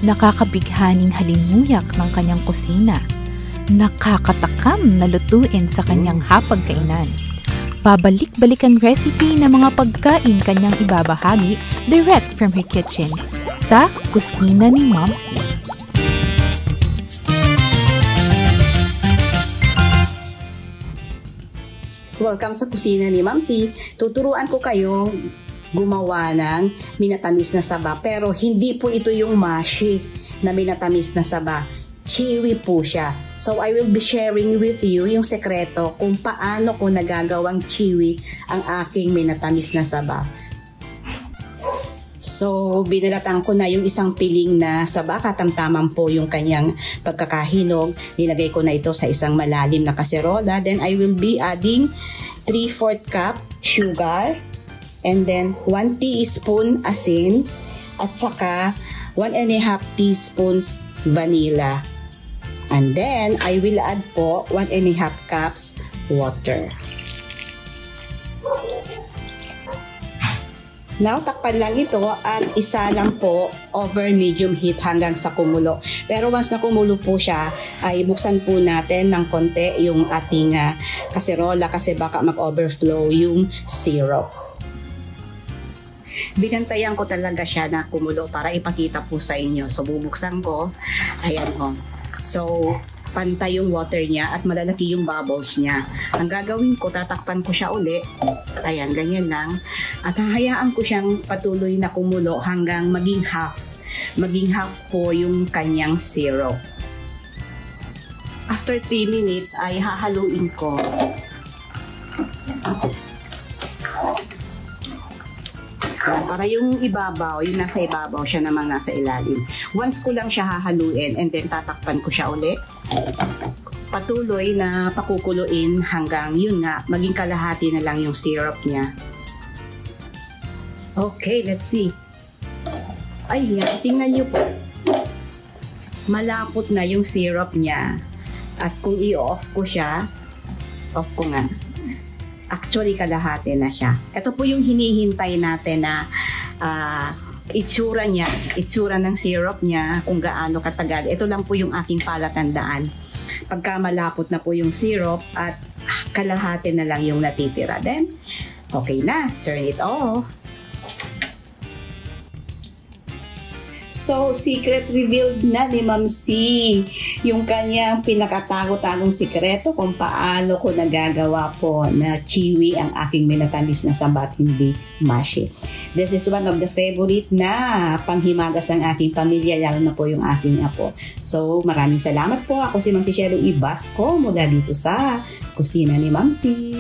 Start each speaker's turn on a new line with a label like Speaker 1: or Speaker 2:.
Speaker 1: Nakakabighaning halimuyak ng kanyang kusina. Nakakatakam na lutuin sa kanyang hapagkainan. Babalik-balikan recipe ng mga pagkain kanyang ibabahagi direct from her kitchen sa kusina ni Momsy.
Speaker 2: Welcome sa kusina ni Momsy. Tuturuan ko kayo gumawa ng minatamis na saba. Pero hindi po ito yung mashi na minatamis na saba. Chewy po siya. So I will be sharing with you yung sekreto kung paano ko nagagawang chewy ang aking minatamis na saba. So, binalatan ko na yung isang piling na saba, katamtaman po yung kanyang pagkakahinog. Nilagay ko na ito sa isang malalim na kaserola. Then, I will be adding 3/4 cup sugar. And then, 1 teaspoon asin. At saka, 1.5 teaspoons vanilla. And then, I will add po 1.5 cups water. Now, takpan lang ito at isa lang po over medium heat hanggang sa kumulo. Pero once na kumulo po siya, ay buksan po natin ng konti yung ating kaserola kasi baka mag-overflow yung syrup. Binantayan ko talaga siya na kumulo para ipakita po sa inyo. So, bubuksan ko. Ayan o. So, pantay yung water niya at malalaki yung bubbles niya. Ang gagawin ko, tatakpan ko siya uli. Ayan, ganyan lang. At hahayaan ko siyang patuloy na kumulo hanggang maging half. Maging half po yung kanyang syrup. After 3 minutes ay hahaluin ko. Para yung ibabaw, yung nasa ibabaw, siya namang nasa ilalim. Once ko lang siya hahaluin and then tatakpan ko siya ulit. Patuloy na pakukuluin hanggang yun nga, maging kalahati na lang yung syrup niya. Okay, let's see. Ayan, tingnan nyo po. Malapot na yung syrup niya. At kung i-off ko siya, off ko nga. Actually, kalahati na siya. Ito po yung hinihintay natin na itsura niya, itsura ng syrup niya, kung gaano katagal. Ito lang po yung aking palatandaan. Pagka malapot na po yung syrup at kalahati na lang yung natitira. Then, okay na. Turn it off. So, secret revealed na ni Momsy yung kanyang pinakatago-tagong sikreto kung paano ko nagagawa po na chewy ang aking minatamis na saba at hindi mashi. This is one of the favorite na panghimagas ng aking pamilya, lalo na po yung aking apo. So, maraming salamat po. Ako si Momsy Shelly Ibasco mula dito sa kusina ni Momsy.